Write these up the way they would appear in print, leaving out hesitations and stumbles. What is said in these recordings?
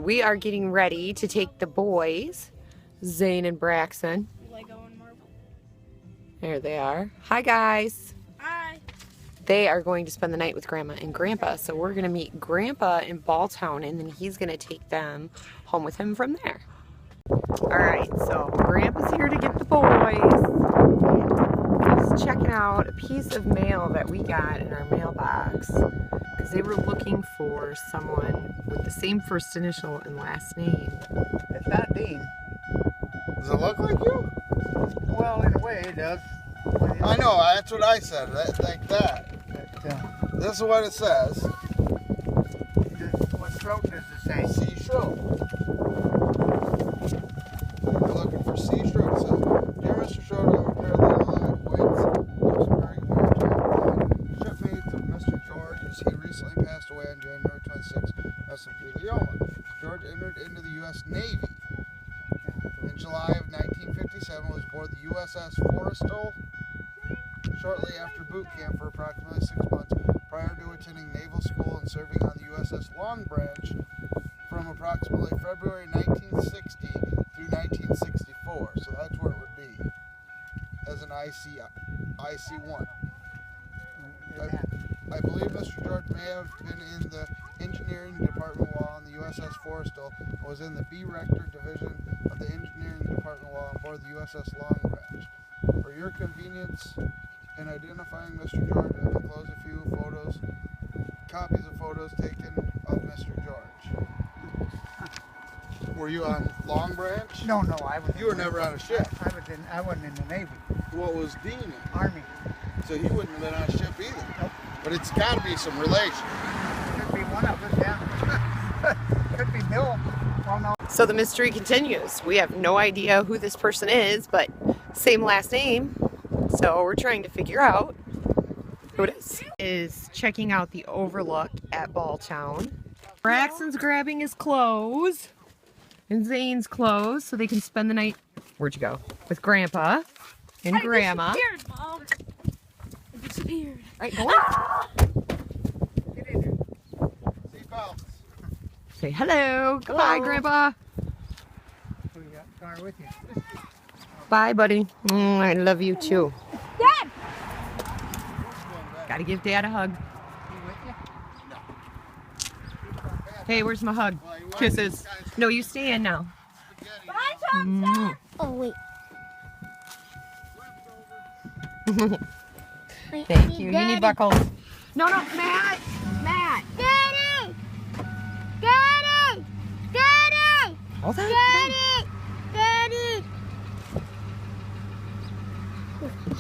We are getting ready to take the boys, Zane and Braxton. Lego and Marvel. There they are. Hi, guys. Hi. They are going to spend the night with Grandma and Grandpa, so we're going to meet Grandpa in Balltown, and then he's going to take them home with him from there. All right, so Grandpa's here to get the boys. He's checking out a piece of mail that we got in our mailbox because they were looking for someone with the same first initial and last name. It's not Dean. Does it look like you? Well, in a way, it does. I know, that's what I said, like that. But, This is what it says. what throat does it say? C. Shrow. We're looking for C. Shrow. It says, Dear Mr. Shrow, I'm a parallel Guttenberg, shipmate of Mr. George, as he recently passed away on January 26th, S.M.P. Leoma. George entered into the U.S. Navy. In July of 1957, was aboard the USS Forrestal. Shortly after boot camp for approximately 6 months, prior to attending naval school and serving on the USS Long Branch from approximately February 1960 through 1964. So that's where it would be, as an IC-1. I believe Mr. George may have been in the engineering department while on the USS Forrestal and was in the B Rector division of the engineering department while on board the USS Long Branch. For your convenience in identifying Mr. George, I will enclose a few photos, copies of photos taken of Mr. George. Were you on Long Branch? No, I was. You were never on a ship. I wasn't in the Navy. What was Dean in? Army. So he wouldn't have been on a ship either. Nope. But it's got to be some relation. Could be one of us, yeah. Could be Bill. Well, no. So the mystery continues. We have no idea who this person is, but same last name. So we're trying to figure out who it is. Is checking out the overlook at Balltown. Braxton's grabbing his clothes and Zane's clothes so they can spend the night, where'd you go? With Grandpa and Grandma. I disappeared, Mom. I disappeared. Right, go on. Get in there. Seatbelts. Say hello. Goodbye, Grandpa. Who you got car with you? Bye, buddy. I love you too. Dad! Gotta give Dad a hug. He with you? Hey, where's my hug? Kisses. No, you stay in now. Bye, Tom. Oh, wait. Thank you. You need buckles. No, Matt. Matt. Daddy! Daddy! Daddy! Hold on. Daddy! Daddy!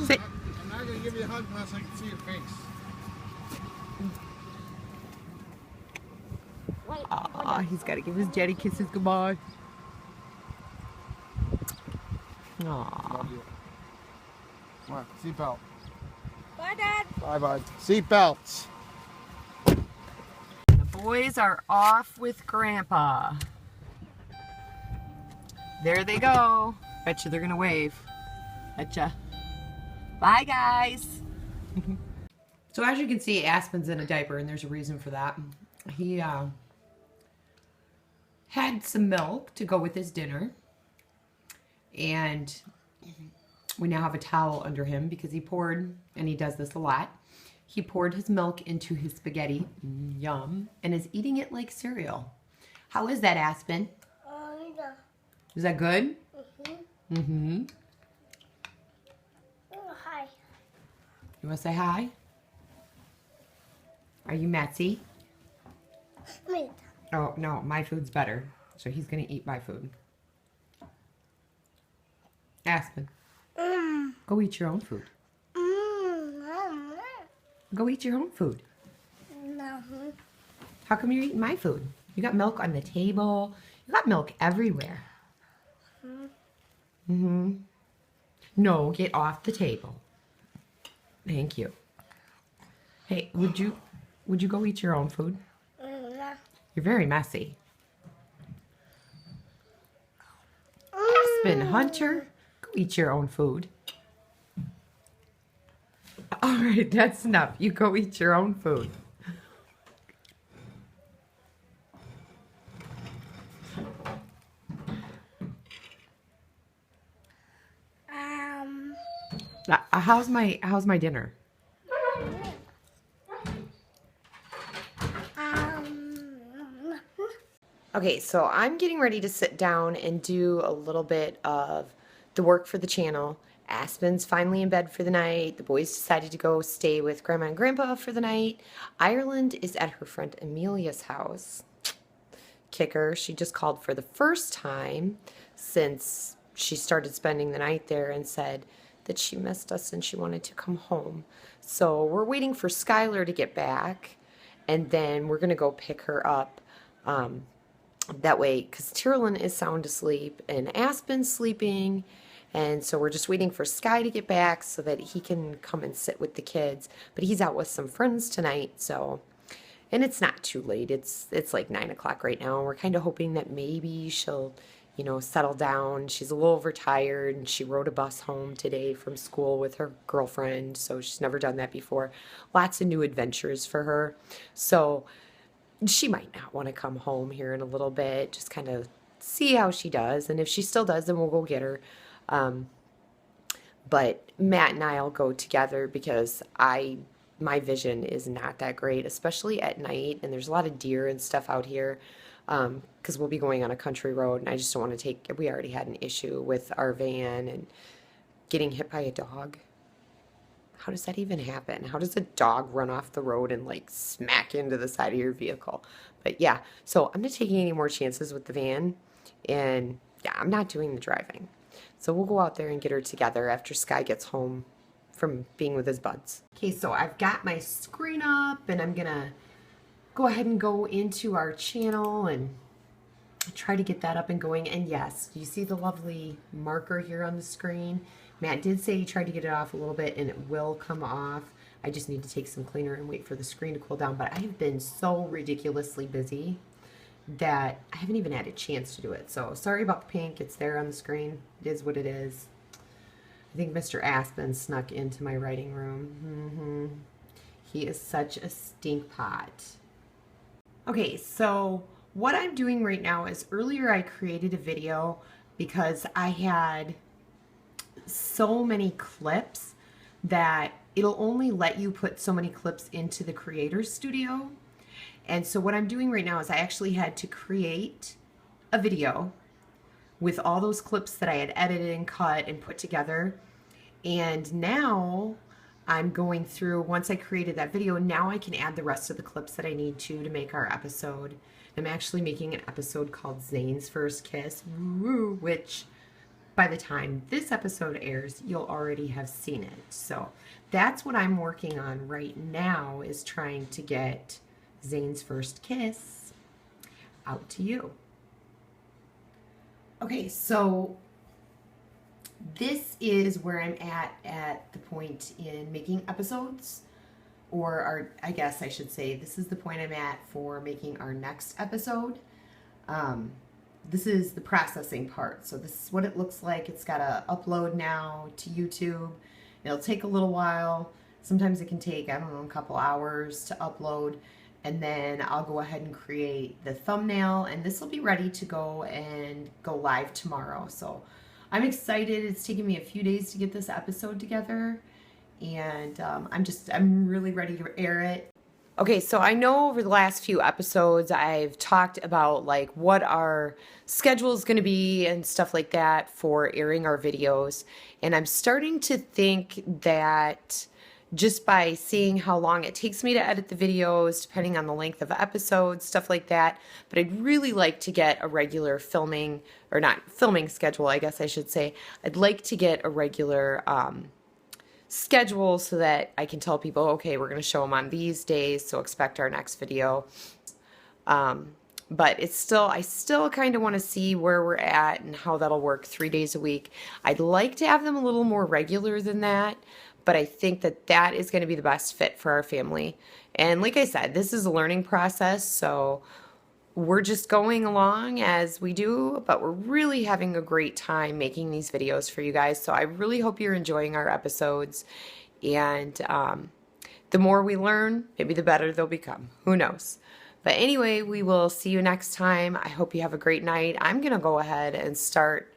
Sit. I'm not going to give you a hug unless I can see your face. Aw, he's got to give his daddy kisses goodbye. Aw. Love you. Come on, seatbelt. Bye, Dad. Bye, bud. Seatbelts. The boys are off with Grandpa. There they go. Bet you they're going to wave. Betcha. Bye, guys. So as you can see, Aspen's in a diaper, and there's a reason for that. He had some milk to go with his dinner, and we now have a towel under him because he poured, and he does this a lot, he poured his milk into his spaghetti, yum, and is eating it like cereal. How is that, Aspen? Yeah. Is that good? Mm-hmm. Mm-hmm. Oh, hi. You want to say hi? Are you messy? Wait. Oh, no, my food's better. So he's going to eat my food. Aspen, go eat your own food. Go eat your own food. No. How come you're eating my food? You got milk on the table. You got milk everywhere. Mm-hmm. No, get off the table. Thank you. Hey, would you go eat your own food? No. You're very messy. Aspen, Hunter, go eat your own food. All right, that's enough. You go eat your own food. How's my dinner? Okay, so I'm getting ready to sit down and do a little bit of the work for the channel. Aspen's finally in bed for the night. The boys decided to go stay with Grandma and Grandpa for the night. Ireland is at her friend Amelia's house. Kicker, she just called for the first time since she started spending the night there and said that she missed us and she wanted to come home. So we're waiting for Skylar to get back, and then we're going to go pick her up. That way, because Tyrolyn is sound asleep and Aspen's sleeping, and so we're just waiting for Sky to get back so that he can come and sit with the kids. But he's out with some friends tonight, so, and it's not too late. It's like 9 o'clock right now, and we're kind of hoping that maybe she'll, you know, settle down. She's a little overtired, and she rode a bus home today from school with her girlfriend, so she's never done that before. Lots of new adventures for her. So she might not want to come home here in a little bit, just kind of see how she does. And if she still does, then we'll go get her. But Matt and I'll go together because my vision is not that great, especially at night. And there's a lot of deer and stuff out here because we'll be going on a country road. And I just don't want to we already had an issue with our van and getting hit by a dog. How does that even happen? How does a dog run off the road and like smack into the side of your vehicle? But yeah, so I'm not taking any more chances with the van, and yeah, I'm not doing the driving. So we'll go out there and get her together after Sky gets home from being with his buds. Okay, so I've got my screen up, and I'm gonna go ahead and go into our channel and try to get that up and going. And yes, you see the lovely marker here on the screen? Matt did say he tried to get it off a little bit, and it will come off. I just need to take some cleaner and wait for the screen to cool down. But I have been so ridiculously busy that I haven't even had a chance to do it. So sorry about the pink. It's there on the screen. It is what it is. I think Mr. Aspen snuck into my writing room. He is such a stink pot. Okay, so what I'm doing right now is earlier I created a video because I had so many clips that it'll only let you put so many clips into the Creator Studio. And so what I'm doing right now is I actually had to create a video with all those clips that I had edited and cut and put together. And now I'm going through, once I created that video, now I can add the rest of the clips that I need to make our episode. I'm actually making an episode called Zane's First Kiss, which by the time this episode airs, you'll already have seen it. So that's what I'm working on right now, is trying to get Zane's First Kiss out to you. Okay, so this is where I'm at the point in making episodes, or I guess I should say this is the point I'm at for making our next episode. This is the processing part. So this is what it looks like. It's got to upload now to YouTube. It'll take a little while. Sometimes it can take, I don't know, a couple hours to upload. And then I'll go ahead and create the thumbnail, and this will be ready to go live tomorrow. So I'm excited. It's taken me a few days to get this episode together, and I'm really ready to air it. Okay, so I know over the last few episodes I've talked about like what our schedule is going to be and stuff like that for airing our videos, and I'm starting to think that just by seeing how long it takes me to edit the videos, depending on the length of episodes, stuff like that, but I'd really like to get a regular filming, or not filming schedule, I guess I should say. I'd like to get a regular schedule so that I can tell people, okay, we're going to show them on these days, so expect our next video. But I still kind of want to see where we're at and how that'll work 3 days a week. I'd like to have them a little more regular than that, but I think that that is going to be the best fit for our family. And like I said, this is a learning process, so we're just going along as we do, but we're really having a great time making these videos for you guys. So I really hope you're enjoying our episodes, and the more we learn, maybe the better they'll become. Who knows? But anyway, we will see you next time. I hope you have a great night. I'm going to go ahead and start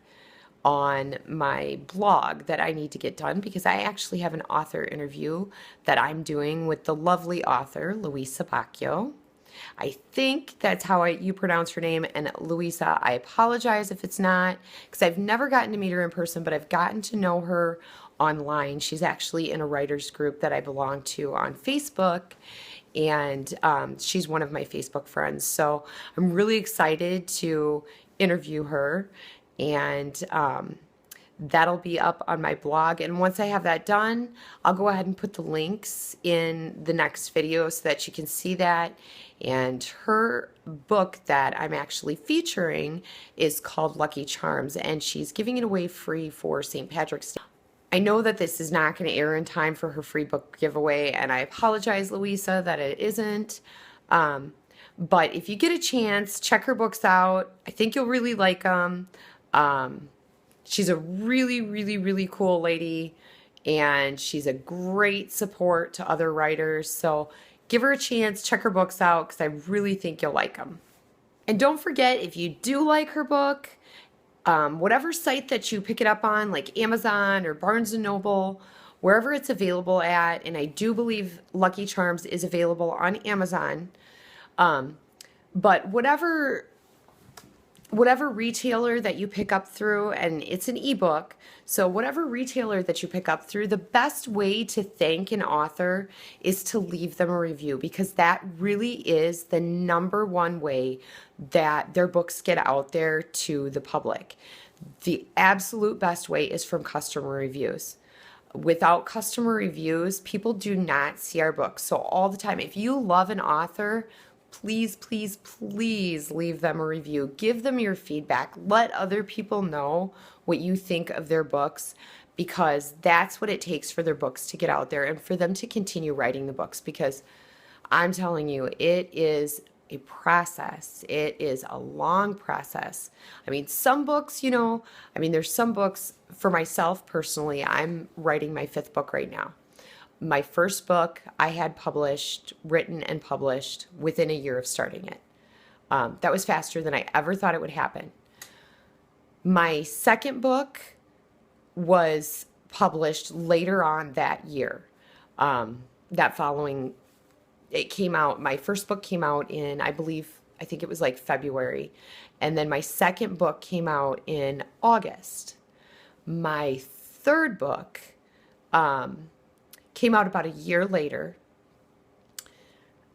on my blog that I need to get done because I actually have an author interview that I'm doing with the lovely author, Louisa Bacio. I think that's how you pronounce her name. And Louisa, I apologize if it's not, because I've never gotten to meet her in person, but I've gotten to know her online. She's actually in a writers group that I belong to on Facebook, and she's one of my Facebook friends. So I'm really excited to interview her, and that'll be up on my blog. And once I have that done, I'll go ahead and put the links in the next video so that you can see that. And her book that I'm actually featuring is called Lucky Charms, and she's giving it away free for St. Patrick's Day. I know that this is not going to air in time for her free book giveaway, and I apologize, Louisa, that it isn't. But if you get a chance, check her books out. I think you'll really like them. She's a really, really, really cool lady, and she's a great support to other writers. So give her a chance, check her books out, because I really think you'll like them. And don't forget, if you do like her book, whatever site that you pick it up on, like Amazon or Barnes & Noble, wherever it's available at, and I do believe Lucky Charms is available on Amazon, but whatever retailer that you pick up through, and it's an ebook, so whatever retailer that you pick up through, the best way to thank an author is to leave them a review, because that really is the #1 way that their books get out there to the public. The absolute best way is from customer reviews. Without customer reviews, people do not see our books. So all the time, if you love an author, please, please, please leave them a review. Give them your feedback. Let other people know what you think of their books, because that's what it takes for their books to get out there and for them to continue writing the books, because I'm telling you, it is a process. It is a long process. I mean, some books, there's some books, for myself personally, I'm writing my 5th book right now. My first book I had written and published within a year of starting it. That was faster than I ever thought it would happen. My second book was published later on that year. That following, it came out, my first book came out in, I think it was like February. And then my second book came out in August. My third book, came out about a year later,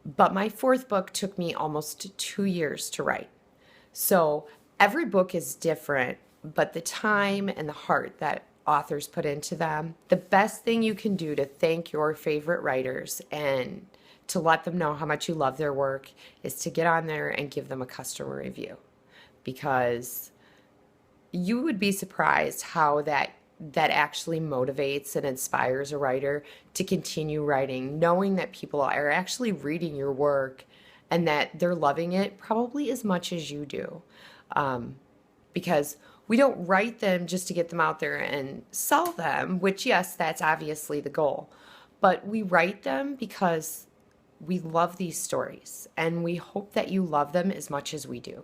but my 4th book took me almost 2 years to write. So every book is different, but the time and the heart that authors put into them, the best thing you can do to thank your favorite writers and to let them know how much you love their work is to get on there and give them a customer review, because you would be surprised how that actually motivates and inspires a writer to continue writing, knowing that people are actually reading your work and that they're loving it probably as much as you do. Because we don't write them just to get them out there and sell them, which, yes, that's obviously the goal. But we write them because we love these stories, and we hope that you love them as much as we do.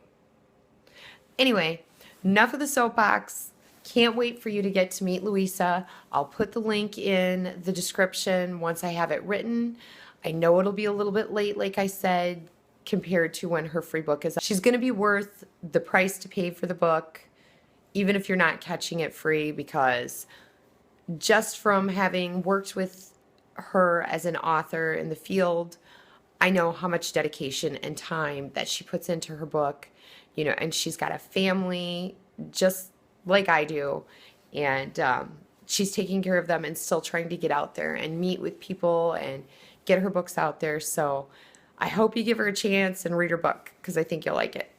Anyway, enough of the soapbox. Can't wait for you to get to meet Louisa. I'll put the link in the description once I have it written. I know it'll be a little bit late, like I said, compared to when her free book is up. She's going to be worth the price to pay for the book, even if you're not catching it free, because just from having worked with her as an author in the field, I know how much dedication and time that she puts into her book, and she's got a family just like I do, and she's taking care of them and still trying to get out there and meet with people and get her books out there. So I hope you give her a chance and read her book, because I think you'll like it.